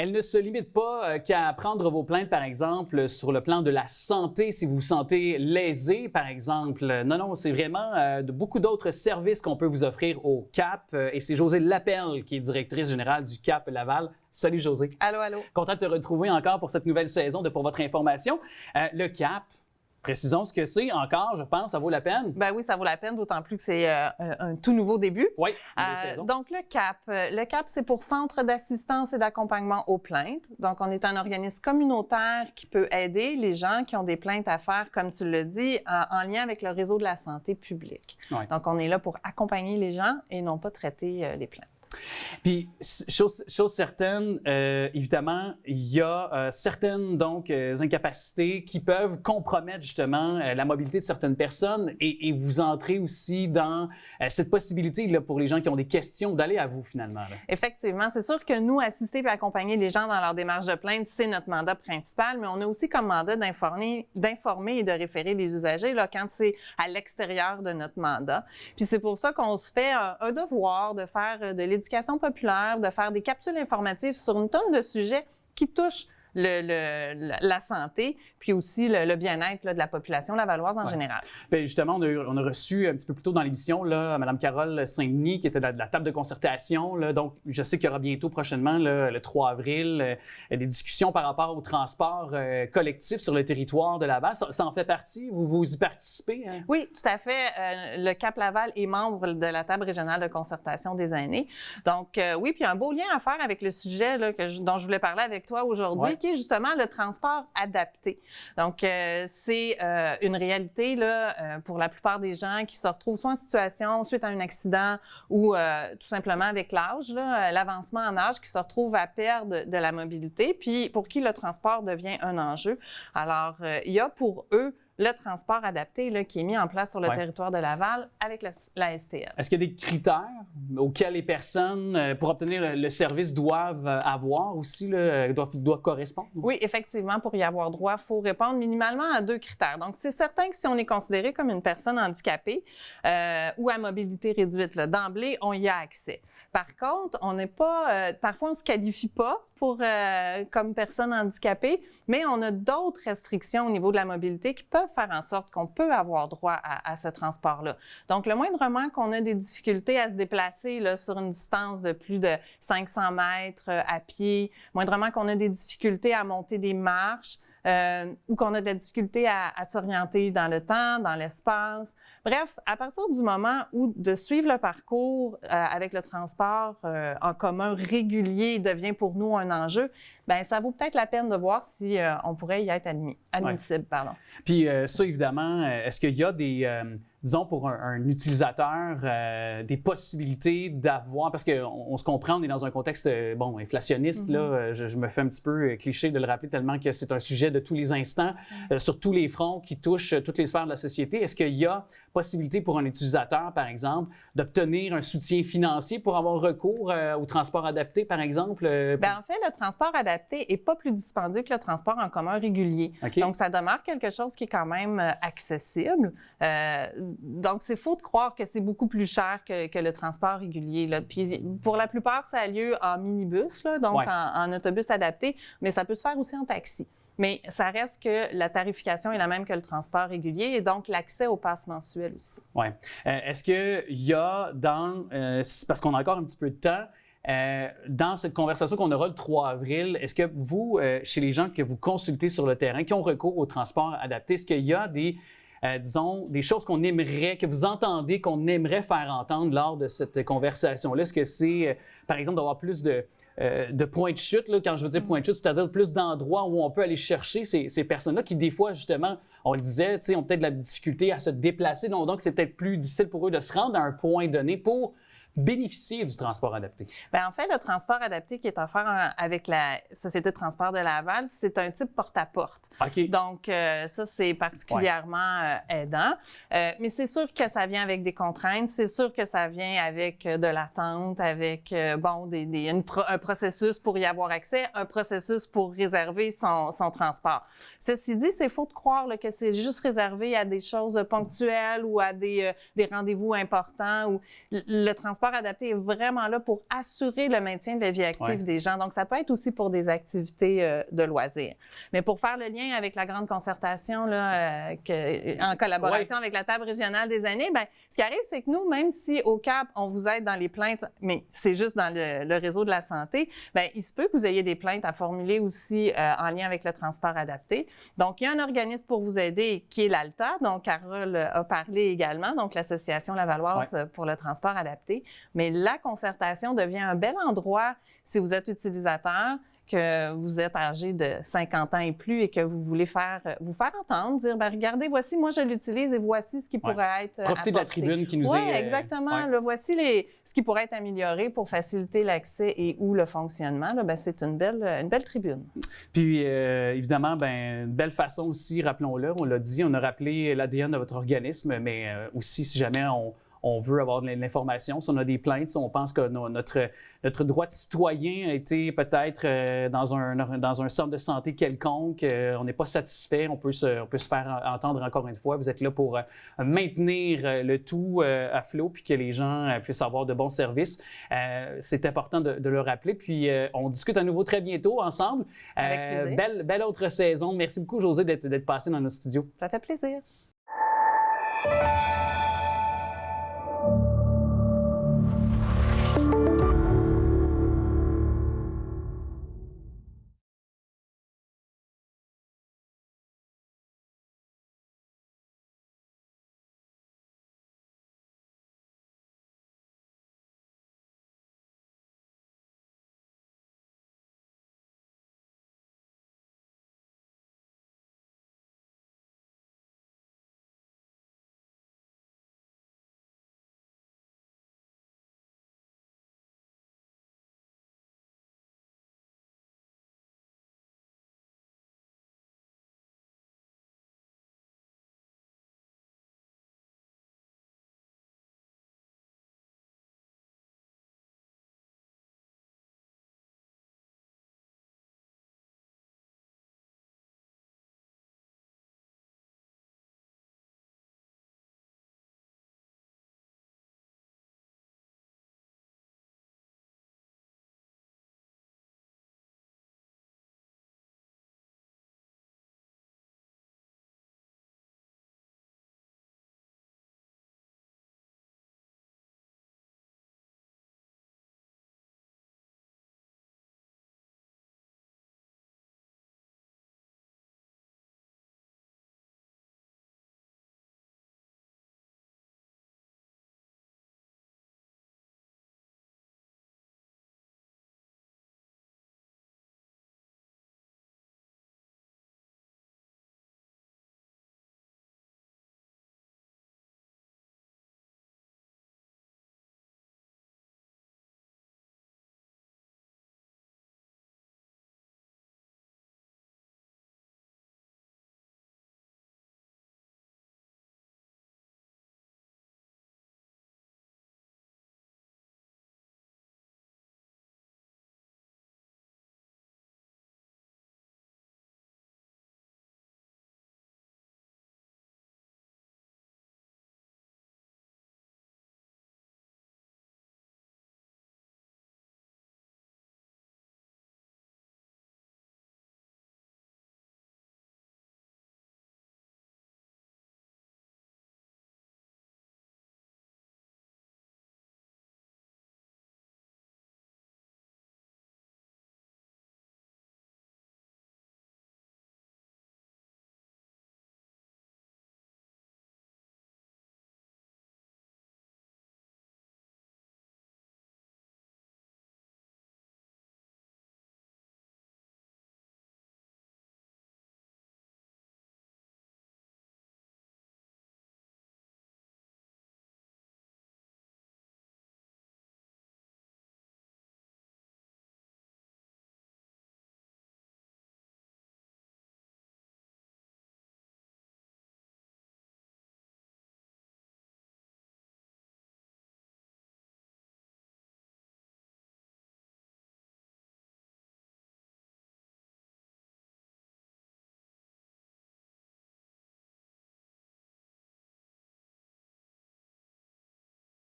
Elle ne se limite pas qu'à prendre vos plaintes, par exemple, sur le plan de la santé, si vous vous sentez lésé, par exemple. Non, c'est vraiment de beaucoup d'autres services qu'on peut vous offrir au CAP. Et c'est Josée Lapelle qui est directrice générale du CAP Laval. Salut Josée. Allô, allô. Content de te retrouver encore pour cette nouvelle saison de Pour votre information. Le CAP, précisons ce que c'est encore, je pense, ça vaut la peine. Ben oui, ça vaut la peine, d'autant plus que c'est un tout nouveau début. Oui, nouvelle saison. Donc, le CAP, c'est pour Centre d'assistance et d'accompagnement aux plaintes. Donc, on est un organisme communautaire qui peut aider les gens qui ont des plaintes à faire, comme tu le dis, en lien avec le réseau de la santé publique. Oui. Donc, on est là pour accompagner les gens et non pas traiter les plaintes. Puis, chose certaine, évidemment, il y a certaines incapacités qui peuvent compromettre justement la mobilité de certaines personnes et vous entrez aussi dans cette possibilité là, pour les gens qui ont des questions d'aller à vous finalement. Là. Effectivement, c'est sûr que nous, assister et accompagner les gens dans leur démarche de plainte, c'est notre mandat principal, mais on a aussi comme mandat d'informer et de référer les usagers là, quand c'est à l'extérieur de notre mandat. Puis c'est pour ça qu'on se fait un devoir de faire de l'éducation populaire, de faire des capsules informatives sur une tonne de sujets qui touchent la santé, puis aussi le bien-être là, de la population lavalloise en général. Bien, justement, on a reçu un petit peu plus tôt dans l'émission Mme Carole Saint-Denis, qui était de la table de concertation. Là, donc, je sais qu'il y aura bientôt, prochainement, là, le 3 avril, des discussions par rapport au transport collectif sur le territoire de Laval. Ça en fait partie? Vous y participez? Hein? Oui, tout à fait. Le CAP Laval est membre de la table régionale de concertation des aînés. Donc, oui, puis un beau lien à faire avec le sujet là, dont je voulais parler avec toi aujourd'hui, qui est justement le transport adapté. Donc, c'est une réalité là, pour la plupart des gens qui se retrouvent soit en situation suite à un accident ou tout simplement avec l'âge, l'avancement en âge, qui se retrouvent à perdre de la mobilité, puis pour qui le transport devient un enjeu. Alors, il y a pour eux le transport adapté là, qui est mis en place sur le territoire de Laval avec la STL. Est-ce qu'il y a des critères auxquels les personnes, pour obtenir le service, doivent avoir aussi, doivent correspondre? Oui, effectivement, pour y avoir droit, il faut répondre minimalement à 2 critères. Donc, c'est certain que si on est considéré comme une personne handicapée ou à mobilité réduite, d'emblée, on y a accès. Par contre, on n'est pas, parfois, on ne se qualifie pas comme personne handicapée, mais on a d'autres restrictions au niveau de la mobilité qui peuvent faire en sorte qu'on peut avoir droit à ce transport-là. Donc, le moindrement qu'on a des difficultés à se déplacer là, sur une distance de plus de 500 mètres à pied, moindrement qu'on a des difficultés à monter des marches, ou qu'on a de la difficulté à s'orienter dans le temps, dans l'espace. Bref, à partir du moment où de suivre le parcours avec le transport en commun régulier devient pour nous un enjeu, bien, ça vaut peut-être la peine de voir si on pourrait y être admissible. Pardon. Puis ça, évidemment, est-ce qu'il y a des... disons, pour un utilisateur, des possibilités d'avoir, parce qu'on se comprend, on est dans un contexte, inflationniste, là, je me fais un petit peu cliché de le rappeler tellement que c'est un sujet de tous les instants, sur tous les fronts qui touchent toutes les sphères de la société. Est-ce qu'il y a possibilité pour un utilisateur, par exemple, d'obtenir un soutien financier pour avoir recours au transport adapté, par exemple? Bien, en fait, le transport adapté n'est pas plus dispendieux que le transport en commun régulier. Okay. Donc, ça demeure quelque chose qui est quand même accessible. Donc, c'est faux de croire que c'est beaucoup plus cher que le transport régulier. Là. Puis, pour la plupart, ça a lieu en minibus, là, donc en autobus adapté, mais ça peut se faire aussi en taxi. Mais ça reste que la tarification est la même que le transport régulier et donc l'accès au pass mensuel aussi. Oui. Est-ce qu'il y a parce qu'on a encore un petit peu de temps, dans cette conversation qu'on aura le 3 avril, est-ce que vous, chez les gens que vous consultez sur le terrain, qui ont recours au transport adapté, est-ce qu'il y a des choses qu'on aimerait, que vous entendez, qu'on aimerait faire entendre lors de cette conversation-là? Est-ce que c'est, par exemple, d'avoir plus de points de chute, là, quand je veux dire points de chute, c'est-à-dire plus d'endroits où on peut aller chercher ces personnes-là qui, des fois, justement, on le disait, ont peut-être de la difficulté à se déplacer, donc c'est peut-être plus difficile pour eux de se rendre à un point donné pour bénéficier du transport adapté? Bien, en fait, le transport adapté qui est offert avec la Société de transport de Laval, c'est un type porte-à-porte. Okay. Donc, ça, c'est particulièrement aidant. Mais c'est sûr que ça vient avec des contraintes. C'est sûr que ça vient avec de l'attente, avec, un processus pour y avoir accès, un processus pour réserver son transport. Ceci dit, c'est faux de croire là, que c'est juste réservé à des choses ponctuelles ou à des rendez-vous importants. Ou le transport transport adapté est vraiment là pour assurer le maintien de la vie active des gens. Donc, ça peut être aussi pour des activités de loisirs. Mais pour faire le lien avec la grande concertation, là, en collaboration avec la table régionale des aînés, bien, ce qui arrive, c'est que nous, même si au CAP, on vous aide dans les plaintes, mais c'est juste dans le réseau de la santé, bien, il se peut que vous ayez des plaintes à formuler aussi en lien avec le transport adapté. Donc, il y a un organisme pour vous aider qui est l'ALTA, donc Carole a parlé également, donc l'Association Lavalloise pour le transport adapté. Mais la concertation devient un bel endroit si vous êtes utilisateur, que vous êtes âgé de 50 ans et plus et que vous voulez vous faire entendre, dire, bien, regardez, voici, moi, je l'utilise et voici ce qui pourrait être Profitez de la tribune qui nous est... Oui, exactement. Là, voici ce qui pourrait être amélioré pour faciliter l'accès et ou le fonctionnement. Là, bien, c'est une belle tribune. Puis, évidemment, bien, une belle façon aussi, rappelons-le, on l'a dit, on a rappelé l'ADN de votre organisme, mais aussi, si jamais on veut avoir de l'information, si on a des plaintes, si on pense que notre droit de citoyen a été peut-être dans un centre de santé quelconque, on n'est pas satisfait, on peut se faire entendre encore une fois. Vous êtes là pour maintenir le tout à flot puis que les gens puissent avoir de bons services. C'est important de le rappeler. Puis on discute à nouveau très bientôt ensemble. Avec plaisir. Belle autre saison. Merci beaucoup, Josée, d'être passée dans nos studios. Ça fait plaisir.